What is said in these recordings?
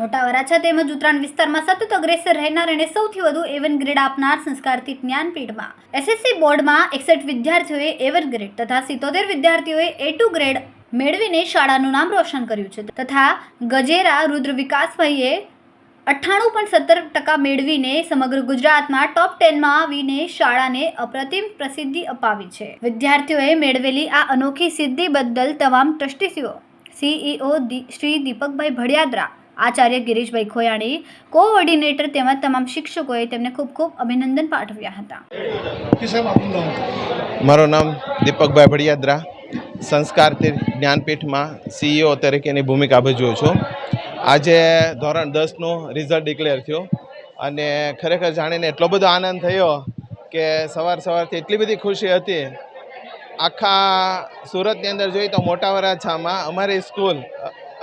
મોટા વરાછા તેમજ ઉત્તરાયણ વિસ્તારમાં સતત અગ્રેસર રહેનાર અને સૌથી વધુ A1 ગ્રેડ આપનાર સંસ્કારતી જ્ઞાનપીઠમાં SSC બોર્ડમાં 61 વિદ્યાર્થીઓએ A1 ગ્રેડ તથા 77 વિદ્યાર્થીઓએ A2 ગ્રેડ મેળવીને શાળાનું નામ રોશન કર્યું છે તથા ગજેરા રુદ્ર વિકાસભાઈએ 98.17% મેળવીને સમગ્ર ગુજરાતમાં ટોપ 10માં આવીને શાળાને અપ્રતિમ પ્રસિદ્ધિ અપાવી છે। વિદ્યાર્થીઓએ મેળવેલી આ અનોખી સિદ્ધિ બદલ તમામ ટ્રસ્ટીઓ CEO શ્રી દીપકભાઈ ભડિયાદરા, આચાર્ય ગિરીશભાઈ ખોયાણી, કોઓર્ડિનેટર તેમજ તમામ શિક્ષકોએ તેમને ખૂબ ખૂબ અભિનંદન પાઠવ્યા હતા। મારું નામ દીપકભાઈ ભડિયાદરા, સંસ્કારતી જ્ઞાનપીઠમાં CEO તરીકેની ભૂમિકા ભજવું છું। આજે ધોરણ 10નું રિઝલ્ટ ડિક્લેર થયું અને ખરેખર જાણીને એટલો બધો આનંદ થયો કે સવારથી એટલી બધી ખુશી હતી। આખા સુરતની અંદર જોઈએ તો મોટા વરાછામાં અમારી સ્કૂલ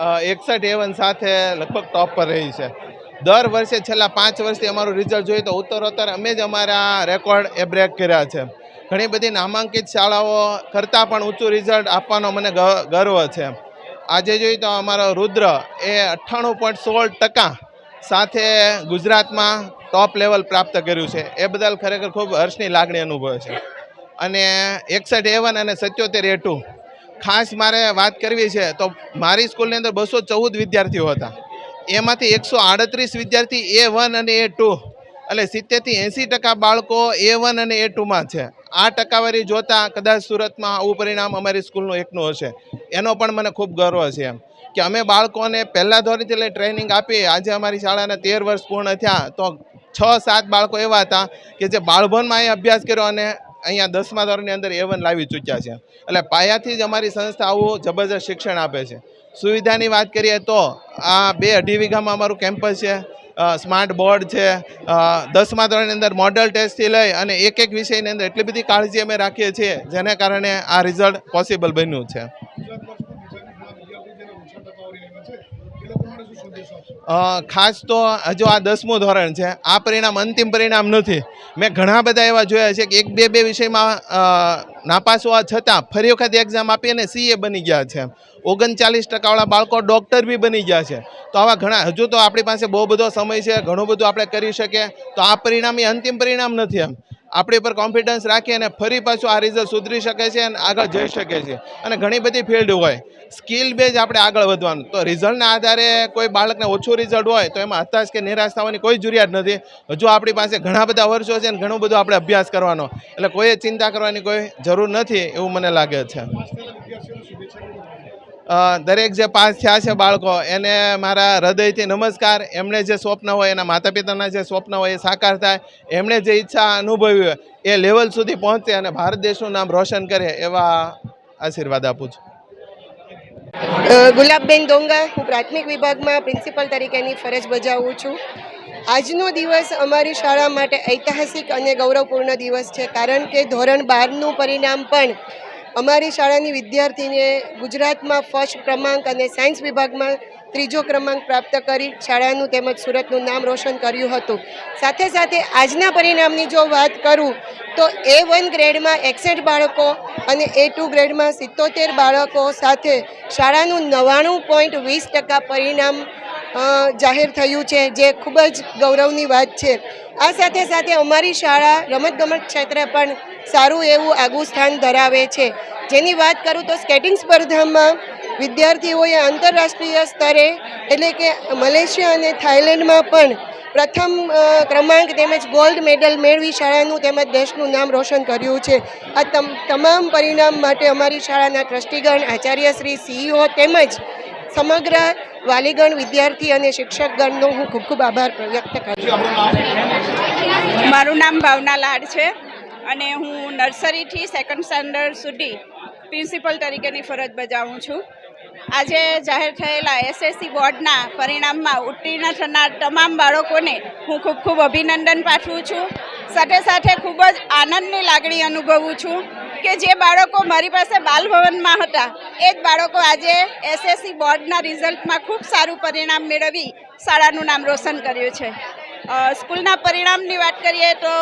61 A1 સાથે લગભગ ટોપ પર રહી છે। દર વર્ષે છેલ્લા 5 વર્ષથી અમારું રિઝલ્ટ જોઈએ તો ઉત્તરોત્તર અમે જ અમારા રેકોર્ડ એ બ્રેક કર્યા છે। ઘણી બધી નામાંકિત શાળાઓ કરતાં પણ ઊંચું રિઝલ્ટ આપવાનો મને ગર્વ છે। આજે જોઈએ તો અમારો રુદ્ર એ 98.16% સાથે ગુજરાતમાં ટોપ લેવલ પ્રાપ્ત કર્યું છે। એ બદલ ખરેખર ખૂબ હર્ષની લાગણી અનુભવે છે। અને 61 A1 અને 77 A2 ખાસ મારે વાત કરવી છે તો મારી સ્કૂલની અંદર 214 વિદ્યાર્થીઓ હતા, એમાંથી 138 વિદ્યાર્થી A1 અને A2 એટલે 70થી 80% બાળકો A1 અને A2માં છે। આ ટકાવારી જોતા કદાચ સુરતમાં આવું પરિણામ અમારી સ્કૂલનું એકનું હશે, એનો પણ મને ખૂબ ગર્વ છે કે અમે બાળકોને પહેલા ધોરણથી લઈ ટ્રેનિંગ આપી। આજે અમારી શાળાના 13 વર્ષ પૂર્ણ થયા તો 6-7 બાળકો એવા હતા કે જે બાળભવનમાં અહીં અભ્યાસ કર્યો અને અહીંયા 10મા ધોરણની અંદર A1 લાવી ચૂક્યા છે। એટલે પાયાથી જ અમારી સંસ્થા આવું જબરજસ્ત શિક્ષણ આપે છે। સુવિધાની વાત કરીએ તો આ 2-2.5 વીઘામાં અમારું કેમ્પસ છે, સ્માર્ટ બોર્ડ છે, 10મા ધોરણની અંદર મોડલ ટેસ્ટથી લઈ અને એક વિષયની અંદર એટલી બધી કાળજી અમે રાખીએ છીએ જેને કારણે આ રિઝલ્ટ પોસિબલ બન્યું છે। ખાસ તો હજુ આ 10મું ધોરણ છે, આ પરિણામ અંતિમ પરિણામ નથી। મેં ઘણા બધા એવા જોયા છે કે 1-2 વિષયમાં નાપાસ હોવા છતાં ફરી વખત એક્ઝામ આપી અને CA બની ગયા છે। 39% વાળા બાળકો ડૉક્ટર બી બની ગયા છે। તો આવા ઘણા, હજુ તો આપણી પાસે બહુ બધો સમય છે, ઘણું બધું આપણે કરી શકીએ। તો આ પરિણામ એ અંતિમ પરિણામ નથી, એમ આપણી પર કોન્ફિડન્સ રાખી અને ફરી પાછું આ રિઝલ્ટ સુધરી શકે છે અને આગળ જઈ શકે છે। અને ઘણી બધી ફિલ્ડ હોય, સ્કિલ બેઝ આપણે આગળ વધવાનું। તો રિઝલ્ટના આધારે કોઈ બાળકને ઓછું રિઝલ્ટ હોય તો એમાં હતાશ કે નિરાશ થવાની કોઈ જરૂરિયાત નથી। હજુ આપણી પાસે ઘણા બધા વર્ષો છે અને ઘણું બધું આપણે અભ્યાસ કરવાનો, એટલે કોઈએ ચિંતા કરવાની કોઈ જરૂર નથી એવું મને લાગે છે। દરેક જે પાસ થયા છે બાળકો એને મારા હૃદયથી નમસ્કાર। એમણે જે સ્વપ્ન હોય, એના માતા પિતાના જે સ્વપ્ન હોય એ સાકાર થાય, એમણે જે ઈચ્છા અનુભવી હોય એ લેવલ સુધી પહોંચે અને ભારત દેશનું નામ રોશન કરે એવા આશીર્વાદ આપું છું। ગુલાબબેન ડોંગા, હું પ્રાથમિક વિભાગમાં પ્રિન્સિપલ તરીકેની ફરજ બજાવું છું। આજનો દિવસ અમારી શાળા માટે ઐતિહાસિક અને ગૌરવપૂર્ણ દિવસ છે, કારણ કે ધોરણ 12નું પરિણામ પણ અમારી શાળાની વિદ્યાર્થીને ગુજરાતમાં ફર્સ્ટ ક્રમાંક અને સાયન્સ વિભાગમાં 3જો ક્રમાંક પ્રાપ્ત કરી શાળાનું તેમજ સુરતનું નામ રોશન કર્યું હતું। સાથે સાથે આજના પરિણામની જો વાત કરું તો A1 ગ્રેડમાં 61 બાળકો અને A2 ગ્રેડમાં 77 બાળકો સાથે શાળાનું 99.20% પરિણામ જાહેર થયું છે, જે ખૂબ જ ગૌરવની વાત છે। આ સાથે સાથે અમારી શાળા રમતગમત ક્ષેત્રે પણ સારું એવું આગવું સ્થાન ધરાવે છે। જેની વાત કરું તો સ્કેટિંગ સ્પર્ધામાં વિદ્યાર્થીઓએ આંતરરાષ્ટ્રીય સ્તરે એટલે કે મલેશિયા અને થાઈલેન્ડમાં પણ પ્રથમ ક્રમાંક તેમજ ગોલ્ડ મેડલ મેળવી શાળાનું તેમજ દેશનું નામ રોશન કર્યું છે। આ તમામ પરિણામ માટે અમારી શાળાના ટ્રસ્ટીગણ, આચાર્યશ્રી, CEO તેમજ સમગ્ર વાલીગણ, વિદ્યાર્થી અને શિક્ષકગણનો હું ખૂબ ખૂબ આભાર વ્યક્ત કરું છું। મારું નામ ભાવના લાડ છે અને હું નર્સરીથી 2nd સ્ટાન્ડર્ડ સુધી પ્રિન્સિપલ તરીકેની ફરજ બજાવું છું। આજે જાહેર થયેલા SSC બોર્ડના પરિણામમાં ઉત્તીર્ણ થનાર તમામ બાળકોને હું ખૂબ ખૂબ અભિનંદન પાઠવું છું। સાથે સાથે ખૂબ જ આનંદની લાગણી અનુભવું છું કે જે બાળકો મારી પાસે બાલભવનમાં હતા એ જ બાળકો આજે SSC બોર્ડના રિઝલ્ટમાં ખૂબ સારું પરિણામ મેળવી શાળાનું નામ રોશન કર્યું છે। સ્કૂલના પરિણામની વાત કરીએ તો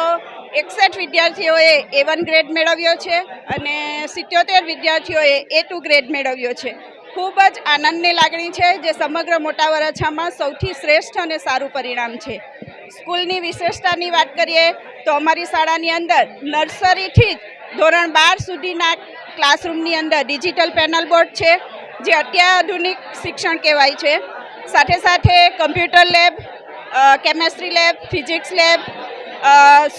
61 વિદ્યાર્થીઓએ A1 ગ્રેડ મેળવ્યો છે અને 77 વિદ્યાર્થીઓએ A2 ગ્રેડ મેળવ્યો છે। ખૂબ જ આનંદની લાગણી છે, જે સમગ્ર મોટા વરાછામાં સૌથી શ્રેષ્ઠ અને સારું પરિણામ છે. સ્કૂલની વિશેષતાની વાત કરીએ તો અમારી શાળાની અંદર નર્સરીથી જ ધોરણ 12 સુધીના ક્લાસરૂમની અંદર ડિજિટલ પેનલ બોર્ડ છે, જે અત્યાધુનિક શિક્ષણ કહેવાય છે. સાથે સાથે computer lab, chemistry lab, physics lab,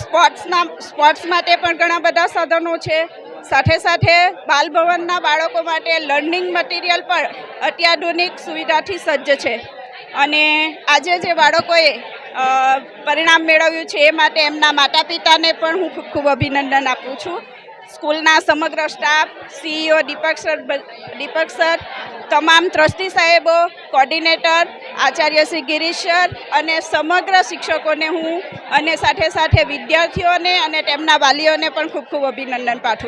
sports માટે પણ ઘણા બધા સાધનો છે. સાથે સાથે બાલભવનના બાળકો માટે લર્નિંગ મટીરિયલ પણ અત્યાધુનિક સુવિધાથી સજ્જ છે. અને આજે જે બાળકોએ પરિણામ મેળવ્યું છે એ માટે એમના માતા પિતાને પણ હું ખૂબ ખૂબ અભિનંદન આપું છું. સ્કૂલના સમગ્ર સ્ટાફ, CEO દીપક સર, તમામ ટ્રસ્ટી સાહેબો, કોર્ડિનેટર, આચાર્ય શ્રી ગિરીશ સર અને સમગ્ર શિક્ષકોને હું અને સાથે સાથે વિદ્યાર્થીઓને અને તેમના વાલીઓને પણ ખૂબ ખૂબ અભિનંદન પાઠવું છું.